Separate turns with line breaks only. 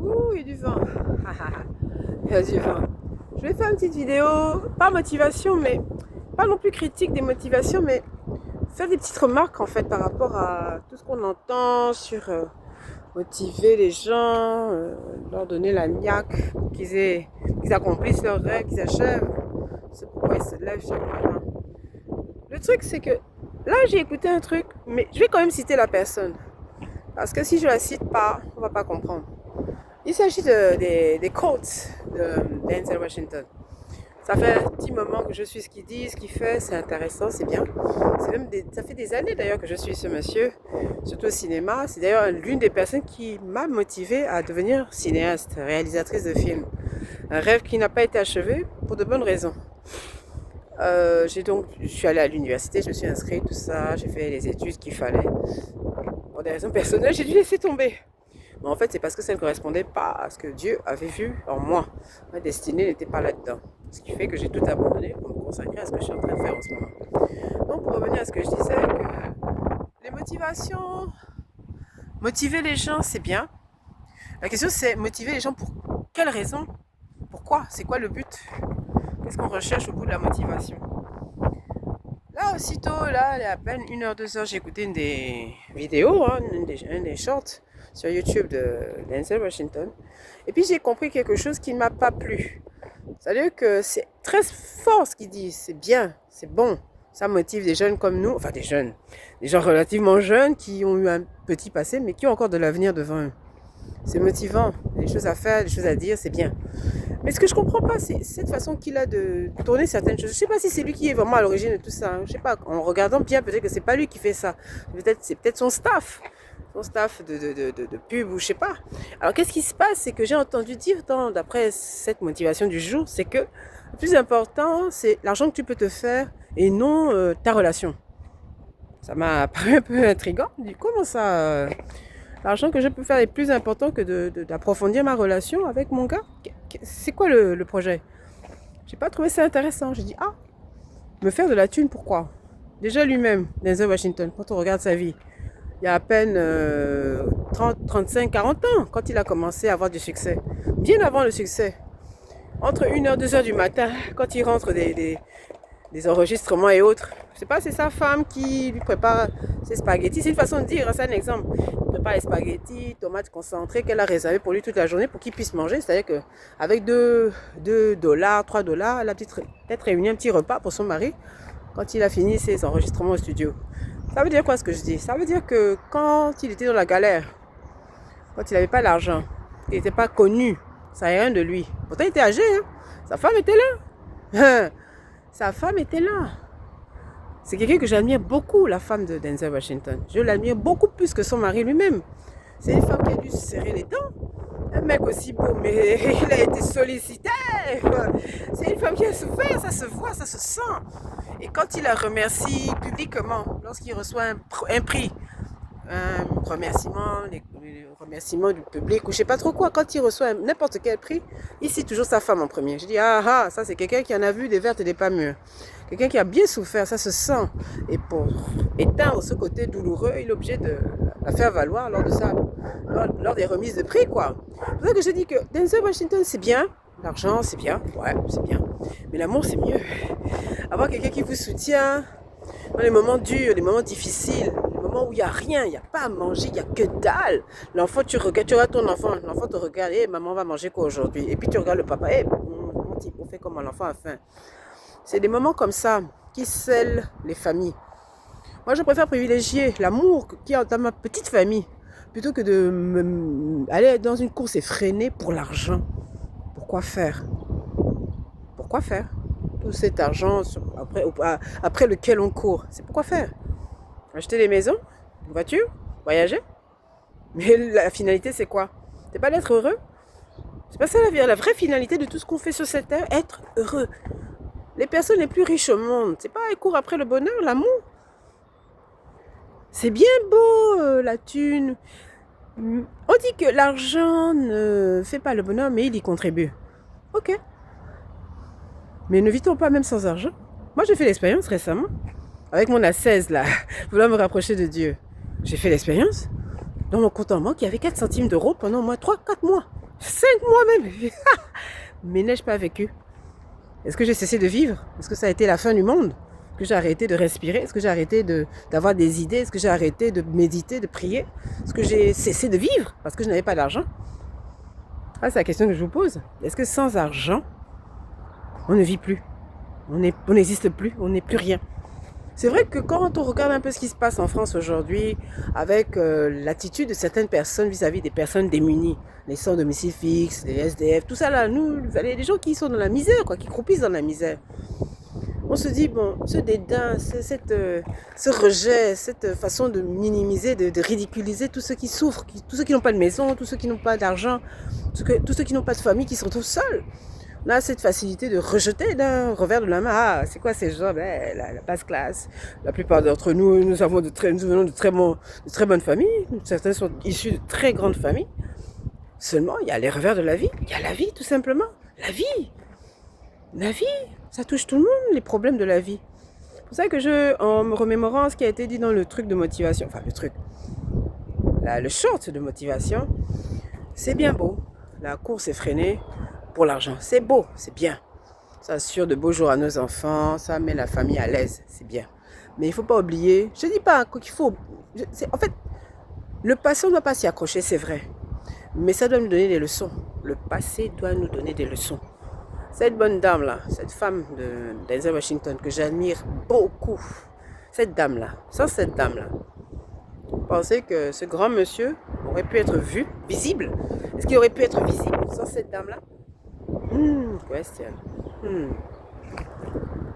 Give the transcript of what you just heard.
Ouh, il y a du vent. Il y a du vent. Je vais faire une petite vidéo, pas motivation, mais pas non plus critique des motivations, mais faire des petites remarques en fait par rapport à tout ce qu'on entend sur motiver les gens, leur donner la niaque, qu'ils accomplissent leurs rêves, qu'ils achèvent. C'est pourquoi ils se lèvent chaque matin. Le truc, c'est que là, j'ai écouté un truc, mais je vais quand même citer la personne. Parce que si je la cite pas, on va pas comprendre. Il s'agit des quotes de Denzel Washington. Ça fait un petit moment que je suis ce qu'il dit, ce qu'il fait, c'est intéressant, c'est bien. Ça fait des années d'ailleurs que je suis ce monsieur, surtout au cinéma. C'est d'ailleurs l'une des personnes qui m'a motivée à devenir cinéaste, réalisatrice de films. Un rêve qui n'a pas été achevé pour de bonnes raisons. Je suis allée à l'université, je me suis inscrite, tout ça, j'ai fait les études qu'il fallait. Pour des raisons personnelles, j'ai dû laisser tomber. Mais en fait, c'est parce que ça ne correspondait pas à ce que Dieu avait vu en moi. Ma destinée n'était pas là-dedans. Ce qui fait que j'ai tout abandonné pour me consacrer à ce que je suis en train de faire en ce moment. Donc, pour revenir à ce que je disais, que les motivations, motiver les gens, c'est bien. La question, c'est motiver les gens pour quelle raison? Pourquoi? C'est quoi le but? Qu'est-ce qu'on recherche au bout de la motivation? Là, aussitôt, là, il y a à peine 1 heure, 2 heures, j'ai écouté une des vidéos, un des shorts sur YouTube de Denzel Washington. Et puis, j'ai compris quelque chose qui ne m'a pas plu. C'est-à-dire que c'est très fort ce qu'il dit, c'est bien, c'est bon. Ça motive des jeunes comme nous, enfin des jeunes, des gens relativement jeunes qui ont eu un petit passé, mais qui ont encore de l'avenir devant eux. C'est motivant, des choses à faire, des choses à dire, c'est bien. Mais ce que je comprends pas, c'est cette façon qu'il a de tourner certaines choses. Je sais pas si c'est lui qui est vraiment à l'origine de tout ça. Hein. Je sais pas, en regardant bien, peut-être que c'est pas lui qui fait ça. C'est peut-être son staff. Son staff de pub ou je sais pas. Alors qu'est-ce qui se passe? C'est que j'ai entendu dire, d'après cette motivation du jour, c'est que le plus important, c'est l'argent que tu peux te faire et non ta relation. Ça m'a paru un peu intriguant. Du coup, comment ça l'argent que je peux faire est plus important que d'approfondir ma relation avec mon gars? C'est quoi le projet? J'ai pas trouvé ça intéressant. J'ai dit, ah, me faire de la thune, pourquoi? Déjà lui-même, Denzel Washington, quand on regarde sa vie, il y a à peine 30, 35, 40 ans, quand il a commencé à avoir du succès. Bien avant le succès. Entre 1 heure, 2 heures du matin, quand il rentre des enregistrements et autres. Je sais pas, c'est sa femme qui lui prépare ses spaghettis. C'est une façon de dire, c'est un exemple. Il prépare les spaghettis, tomates concentrées qu'elle a réservées pour lui toute la journée pour qu'il puisse manger. C'est-à-dire qu'avec 2 $, 3 $, elle a peut-être réuni un petit repas pour son mari quand il a fini ses enregistrements au studio. Ça veut dire quoi ce que je dis? Ça veut dire que quand il était dans la galère, quand il n'avait pas l'argent, il n'était pas connu, ça n'a rien de lui. Pourtant il était âgé, hein? Sa femme était là. Sa femme était là. C'est quelqu'un que j'admire beaucoup, la femme de Denzel Washington. Je l'admire beaucoup plus que son mari lui-même. C'est une femme qui a dû se serrer les dents. Un mec aussi beau, mais il a été sollicité. C'est une femme qui a souffert, ça se voit, ça se sent. Et quand il la remercie publiquement, lorsqu'il reçoit un prix, un remerciement, les remerciements du public ou je sais pas trop quoi, quand il reçoit n'importe quel prix, il cite toujours sa femme en premier. Je dis, ah, ça c'est quelqu'un qui en a vu des vertes et des pas mûres. Quelqu'un qui a bien souffert, ça se sent. Et pour éteindre ce côté douloureux, il est obligé de la faire valoir lors des remises de prix, quoi. C'est pour ça que je dis que Denzel Washington, c'est bien. L'argent, c'est bien. Ouais, c'est bien. Mais l'amour, c'est mieux. Avoir quelqu'un qui vous soutient dans les moments durs, les moments difficiles, les moments où il n'y a rien, il n'y a pas à manger, il n'y a que dalle. L'enfant, tu regardes ton enfant, l'enfant te regarde, hey, maman va manger quoi aujourd'hui? Et puis tu regardes le papa, hey, mon petit, on fait comment l'enfant a faim. C'est des moments comme ça qui scellent les familles. Moi, je préfère privilégier l'amour qui est dans ma petite famille plutôt que aller dans une course effrénée pour l'argent. Pourquoi faire? Pourquoi faire? Tout cet argent après lequel on court. C'est pourquoi faire? Acheter des maisons, une voiture, voyager. Mais la finalité, c'est quoi? C'est pas d'être heureux? C'est pas ça la vie. La vraie finalité de tout ce qu'on fait sur cette terre, être heureux. Les personnes les plus riches au monde, c'est pas elles courent après le bonheur, l'amour. C'est bien beau la thune. On dit que l'argent ne fait pas le bonheur, mais il y contribue. Ok. Mais ne vit-on pas même sans argent? Moi, j'ai fait l'expérience récemment. Avec mon A16 là, vouloir me rapprocher de Dieu. J'ai fait l'expérience. dans mon compte en banque, il y avait 4 centimes d'euros pendant au moins 3-4 mois. 5 mois même. Mais n'ai-je pas vécu? Est-ce que j'ai cessé de vivre? Est-ce que ça a été la fin du monde? Est-ce que j'ai arrêté de respirer? Est-ce que j'ai arrêté d'avoir des idées? Est-ce que j'ai arrêté de méditer, de prier? Est-ce que j'ai cessé de vivre parce que je n'avais pas d'argent? Ah, c'est la question que je vous pose. Est-ce que sans argent, on ne vit plus? On n'existe plus, on n'est plus rien. C'est vrai que quand on regarde un peu ce qui se passe en France aujourd'hui, avec l'attitude de certaines personnes vis-à-vis des personnes démunies, les sans domicile fixe, les SDF, tout ça là, nous, les gens qui sont dans la misère, quoi, qui croupissent dans la misère. On se dit, bon, ce dédain, ce rejet, cette façon de minimiser, de ridiculiser tous ceux qui souffrent, tous ceux qui n'ont pas de maison, tous ceux qui n'ont pas d'argent, tous ceux qui n'ont pas de famille, qui se retrouvent seuls. On a cette facilité de rejeter d'un revers de la main. Ah, c'est quoi ces gens? La basse classe. La plupart d'entre nous, nous venons de très bonnes familles. Certains sont issus de très grandes familles. Seulement, il y a les revers de la vie. Il y a la vie, tout simplement. La vie. La vie, ça touche tout le monde, les problèmes de la vie. C'est pour ça que en me remémorant ce qui a été dit dans le truc de motivation, enfin le truc, le short de motivation, c'est bien beau. La course effrénée pour l'argent, c'est beau, c'est bien. Ça assure de beaux jours à nos enfants, ça met la famille à l'aise, c'est bien. Mais il ne faut pas oublier, je ne dis pas qu'il faut... En fait, le passé, on ne doit pas s'y accrocher, c'est vrai. Mais ça doit nous donner des leçons. Le passé doit nous donner des leçons. Cette bonne dame-là, cette femme d'Denzel Washington que j'admire beaucoup, cette dame-là, sans cette dame-là, vous pensez que ce grand monsieur aurait pu être vu, visible? Est-ce qu'il aurait pu être visible sans cette dame-là? Question.